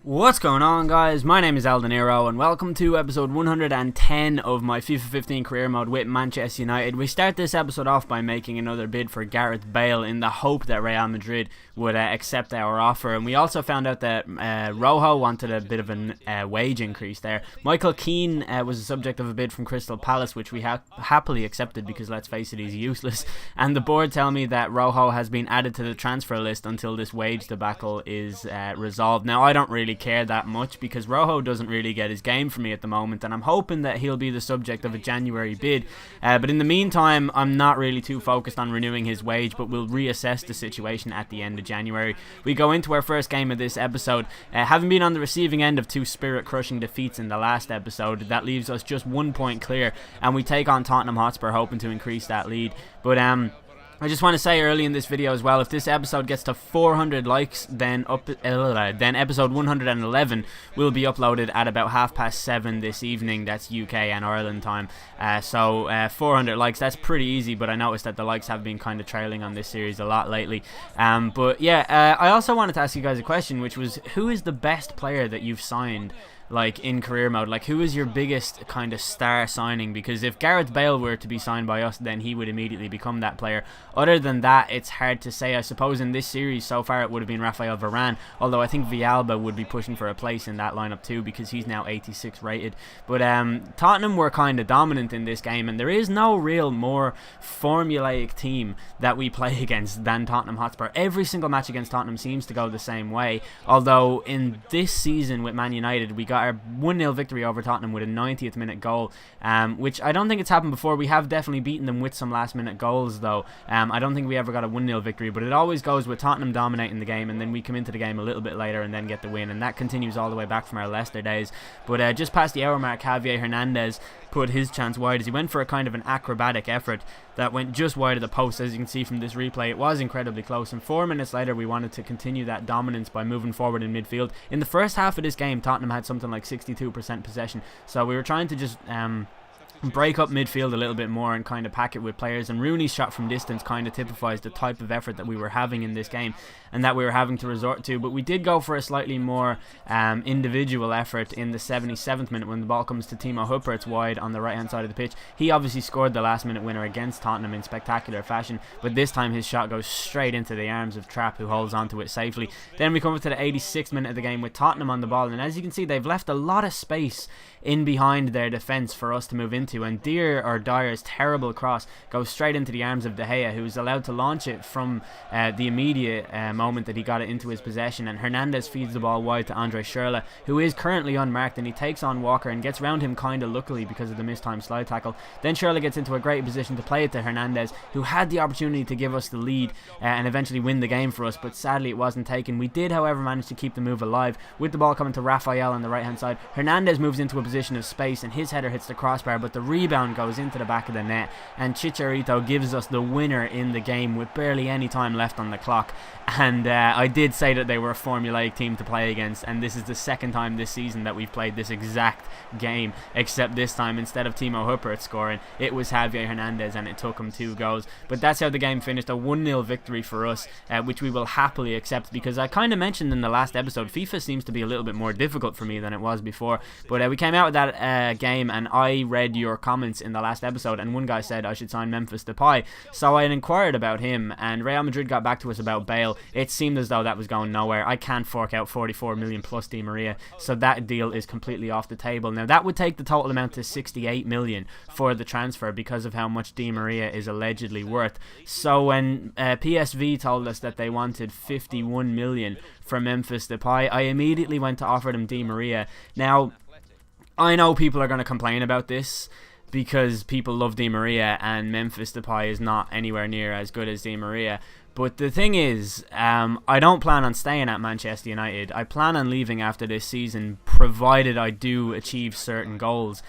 What's going on, guys? My name is Aldeniro and welcome to episode 110 of my FIFA 15 career mode with Manchester United. We start this episode off by making another bid for Gareth Bale in the hope that Real Madrid would accept our offer, and we also found out that Rojo wanted a bit of a wage increase there. Michael Keane was the subject of a bid from Crystal Palace, which we happily accepted because, let's face it, he's useless, and the board tell me that Rojo has been added to the transfer list until this wage debacle is resolved. Now, I don't really care that much because Rojo doesn't really get his game for me at the moment, and I'm hoping that he'll be the subject of a January bid, but in the meantime I'm not really too focused on renewing his wage, but we'll reassess the situation at the end of January. We go into our first game of this episode, having been on the receiving end of two spirit crushing defeats in the last episode. That leaves us just 1 point clear, and we take on Tottenham Hotspur, hoping to increase that lead. But I just want to say early in this video as well, if this episode gets to 400 likes, then episode 111 will be uploaded at about 7:30 this evening. That's UK and Ireland time. So 400 likes, that's pretty easy, but I noticed that the likes have been kind of trailing on this series a lot lately. But yeah, I also wanted to ask you guys a question, which was, who is the best player that you've signed like in career mode? Like, who is your biggest kind of star signing? Because if Gareth Bale were to be signed by us, then he would immediately become that player. Other than that, it's hard to say. I suppose in this series so far it would have been Rafael Varane, although I think Villalba would be pushing for a place in that lineup too, because he's now 86 rated. But Tottenham were kind of dominant in this game, and there is no real more formulaic team that we play against than Tottenham Hotspur. Every single match against Tottenham seems to go the same way, although in this season with Man United we got our 1-0 victory over Tottenham with a 90th minute goal, which I don't think it's happened before. We have definitely beaten them with some last minute goals though. I don't think we ever got a 1-0 victory, but it always goes with Tottenham dominating the game, and then we come into the game a little bit later and then get the win, and that continues all the way back from our Leicester days. But just past the hour mark, Javier Hernandez put his chance wide as he went for a kind of an acrobatic effort that went just wide of the post. As you can see from this replay, it was incredibly close, and 4 minutes later we wanted to continue that dominance by moving forward in midfield. In the first half of this game, Tottenham had something like 62% possession, so we were trying to just break up midfield a little bit more and kind of pack it with players, and Rooney's shot from distance kind of typifies the type of effort that we were having in this game and that we were having to resort to. But we did go for a slightly more individual effort in the 77th minute when the ball comes to Timo Huppertz wide on the right hand side of the pitch. He obviously scored the last minute winner against Tottenham in spectacular fashion, but this time his shot goes straight into the arms of Trapp, who holds onto it safely. Then we come up to the 86th minute of the game with Tottenham on the ball, and as you can see, they've left a lot of space in behind their defence for us to move into, and Dyer's terrible cross goes straight into the arms of De Gea, who's allowed to launch it from the immediate moment that he got it into his possession, and Hernandez feeds the ball wide to Andre Schürrle, who is currently unmarked, and he takes on Walker and gets round him kind of luckily because of the mistimed slide tackle. Then Schürrle gets into a great position to play it to Hernandez, who had the opportunity to give us the lead and eventually win the game for us, but sadly it wasn't taken. We did, however, manage to keep the move alive with the ball coming to Rafael on the right hand side. Hernandez moves into a position of space and his header hits the crossbar, but the rebound goes into the back of the net, and Chicharito gives us the winner in the game with barely any time left on the clock. And I did say that they were a formulaic team to play against, and this is the second time this season that we've played this exact game, except this time instead of Timo Huppertz scoring, it was Javier Hernandez, and it took him 2 goals. But that's how the game finished, a 1-0 victory for us, which we will happily accept, because I kind of mentioned in the last episode, FIFA seems to be a little bit more difficult for me than it was before. But we came out with that game, and I read your comments in the last episode, and one guy said I should sign Memphis Depay, so I inquired about him, and Real Madrid got back to us about Bale. It seemed as though that was going nowhere. I can't fork out 44 million plus Di Maria, so that deal is completely off the table. Now that would take the total amount to 68 million for the transfer because of how much Di Maria is allegedly worth. So when PSV told us that they wanted 51 million for Memphis Depay, I immediately went to offer them Di Maria. Now I know people are going to complain about this because people love Di Maria and Memphis Depay is not anywhere near as good as Di Maria. But the thing is, I don't plan on staying at Manchester United. I plan on leaving after this season, provided I do achieve certain goals.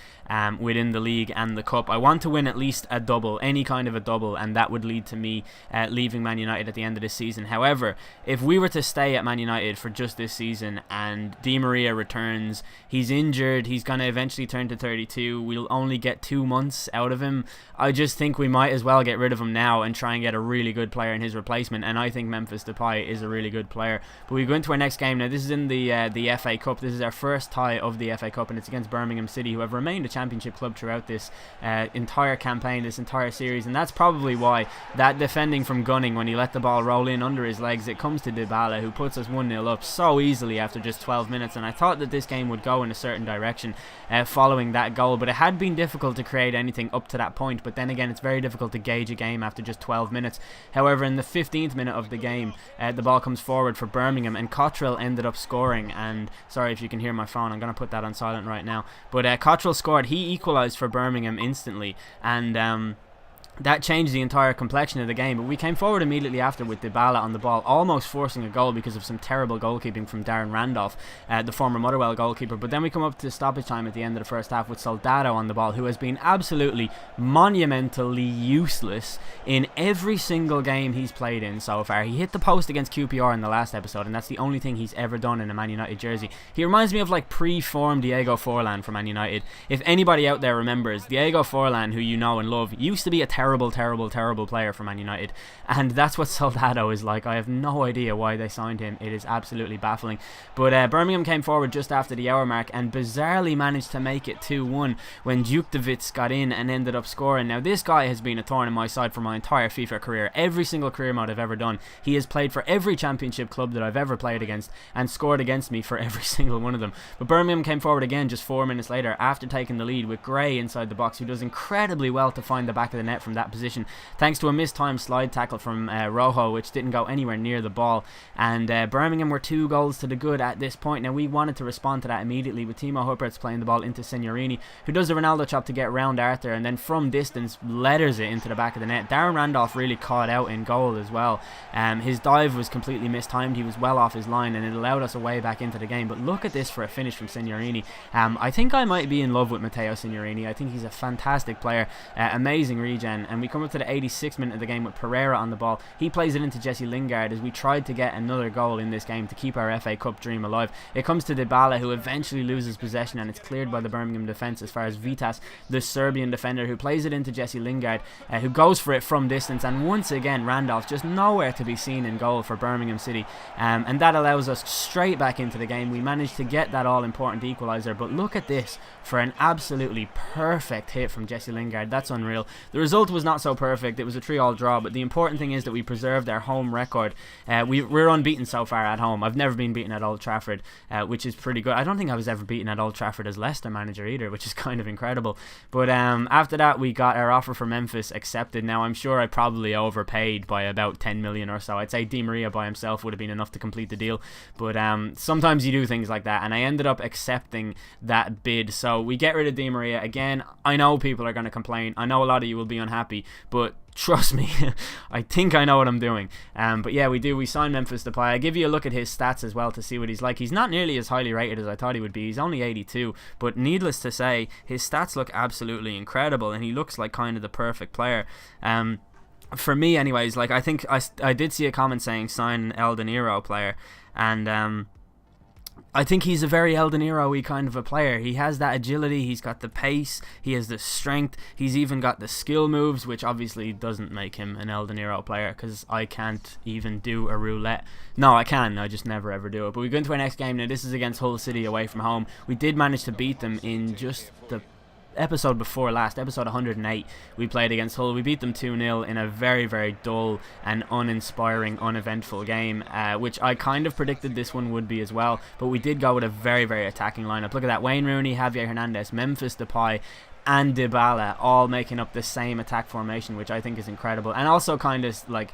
within the league and the cup. I want to win at least a double, any kind of a double, and that would lead to me leaving Man United at the end of this season. However, if we were to stay at Man United for just this season and Di Maria returns, he's injured, he's going to eventually turn to 32, we'll only get 2 months out of him. I just think we might as well get rid of him now and try and get a really good player in his replacement, and I think Memphis Depay is a really good player. But we go into our next game now. This is in the FA Cup. This is our first tie of the FA Cup, and it's against Birmingham City, who have remained a championship club throughout this entire campaign, this entire series, and that's probably why that defending from Gunning, when he let the ball roll in under his legs, it comes to Dybala, who puts us 1-0 up so easily after just 12 minutes, and I thought that this game would go in a certain direction following that goal, but it had been difficult to create anything up to that point. But then again, it's very difficult to gauge a game after just 12 minutes. However, in the 15th minute of the game, the ball comes forward for Birmingham, and Cottrell ended up scoring. And sorry if you can hear my phone, I'm going to put that on silent right now. But Cottrell scored. He equalised for Birmingham instantly, and that changed the entire complexion of the game. But we came forward immediately after with Dybala on the ball, almost forcing a goal because of some terrible goalkeeping from Darren Randolph, the former Motherwell goalkeeper. But then we come up to stoppage time at the end of the first half with Soldado on the ball, who has been absolutely monumentally useless in every single game he's played in so far. He hit the post against QPR in the last episode, and that's the only thing he's ever done in a Man United jersey. He reminds me of like pre-form Diego Forlan for Man United. If anybody out there remembers, Diego Forlan, who you know and love, used to be a terrible player for Man United, and that's what Soldado is like. I have no idea why they signed him. It is absolutely baffling. But Birmingham came forward just after the hour mark and bizarrely managed to make it 2-1 when Djuktovic got in and ended up scoring. Now this guy has been a thorn in my side for my entire FIFA career. Every single career mode I've ever done, he has played for every championship club that I've ever played against and scored against me for every single one of them. But Birmingham came forward again just 4 minutes later after taking the lead with Gray inside the box, who does incredibly well to find the back of the net from that position, thanks to a mistimed slide tackle from Rojo, which didn't go anywhere near the ball. And Birmingham were 2 goals to the good at this point. Now we wanted to respond to that immediately with Timo Huppertz playing the ball into Signorini, who does a Ronaldo chop to get round Arthur, and then from distance letters it into the back of the net. Darren Randolph really caught out in goal as well. His dive was completely mistimed. He was well off his line, and it allowed us a way back into the game. But look at this for a finish from Signorini. I think I might be in love with Matteo Signorini. I think he's a fantastic player, amazing regen. And we come up to the 86th minute of the game with Pereira on the ball. He plays it into Jesse Lingard as we tried to get another goal in this game to keep our FA Cup dream alive. It comes to Dybala, who eventually loses possession, and it's cleared by the Birmingham defence as far as Vitas, the Serbian defender, who plays it into Jesse Lingard, who goes for it from distance, and once again Randolph just nowhere to be seen in goal for Birmingham City, and that allows us straight back into the game. We managed to get that all-important equaliser, but look at this for an absolutely perfect hit from Jesse Lingard. That's unreal. The result was not so perfect. It was a 3-3 draw, but the important thing is that we preserved our home record. We're unbeaten so far at home. I've never been beaten at Old Trafford, which is pretty good. I don't think I was ever beaten at Old Trafford as Leicester manager either, which is kind of incredible. But after that, we got our offer for Memphis accepted. Now I'm sure I probably overpaid by about 10 million or so. I'd say Di Maria by himself would have been enough to complete the deal, but sometimes you do things like that, and I ended up accepting that bid. So we get rid of Di Maria again. I know people are going to complain. I know a lot of you will be unhappy, but trust me, I think I know what I'm doing. But yeah, we signed Memphis Depay. I give you a look at his stats as well to see what he's like. He's not nearly as highly rated as I thought he would be. He's only 82, but needless to say, his stats look absolutely incredible, and he looks like kind of the perfect player. For me anyways, like I think I did see a comment saying sign an El Dinero player, and I think he's a very El Dinero-y kind of a player. He has that agility, he's got the pace, he has the strength, he's even got the skill moves, which obviously doesn't make him an El Dinero player, because I can't even do a roulette. No, I can, I just never ever do it. But we go into our next game now. This is against Hull City away from home. We did manage to beat them in just the episode before last, episode 108. We played against Hull. We beat them 2-0 in a very, very dull and uninspiring, uneventful game, which I kind of predicted this one would be as well. But we did go with a very, very attacking lineup. Look at that: Wayne Rooney, Javier Hernandez, Memphis Depay, and Dybala all making up the same attack formation, which I think is incredible, and also kind of like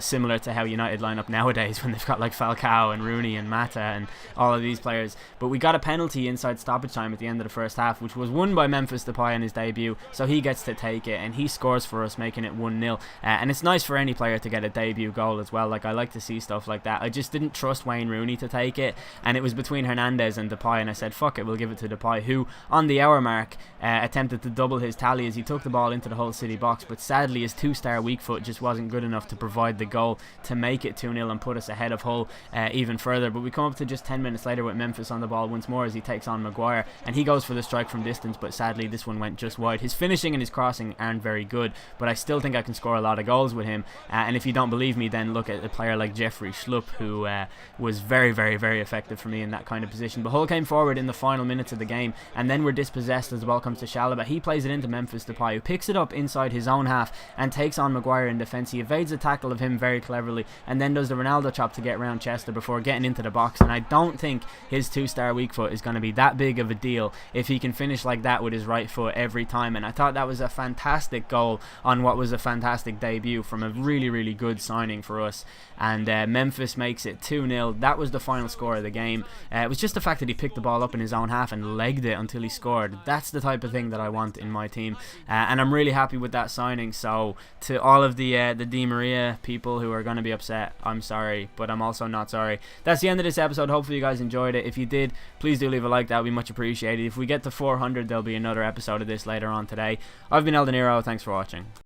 similar to how United line up nowadays when they've got like Falcao and Rooney and Mata and all of these players. But we got a penalty inside stoppage time at the end of the first half, which was won by Memphis Depay in his debut, so he gets to take it and he scores for us, making it 1-0. And it's nice for any player to get a debut goal as well. Like, I like to see stuff like that. I just didn't trust Wayne Rooney to take it, and it was between Hernandez and Depay, and I said fuck it, we'll give it to Depay, who on the hour mark attempted to double his tally as he took the ball into the Hull City box, but sadly his 2-star weak foot just wasn't good enough to provide the goal to make it 2-0 and put us ahead of Hull even further. But we come up to just 10 minutes later with Memphis on the ball once more as he takes on Maguire, and he goes for the strike from distance, but sadly this one went just wide. His finishing and his crossing aren't very good, but I still think I can score a lot of goals with him, and if you don't believe me, then look at a player like Jeffrey Schlupp, who was very, very, very effective for me in that kind of position. But Hull came forward in the final minutes of the game, and then we're dispossessed as the ball comes to Chalobah. He plays it into Memphis Depay, who picks it up inside his own half and takes on Maguire in defence. He evades a tackle of him very cleverly and then does the Ronaldo chop to get around Chester before getting into the box, and I don't think his 2-star weak foot is going to be that big of a deal if he can finish like that with his right foot every time. And I thought that was a fantastic goal on what was a fantastic debut from a really, really good signing for us. And Memphis makes it 2-0. That was the final score of the game. It was just the fact that he picked the ball up in his own half and legged it until he scored. That's the type of thing that I want in my team, and I'm really happy with that signing. So to all of the Di Maria people who are going to be upset, I'm sorry, but I'm also not sorry. That's the end of this episode. Hopefully you guys enjoyed it. If you did, please do leave a like. That would be much appreciated. If we get to 400, there'll be another episode of this later on today. I've been El Dinero. Thanks for watching.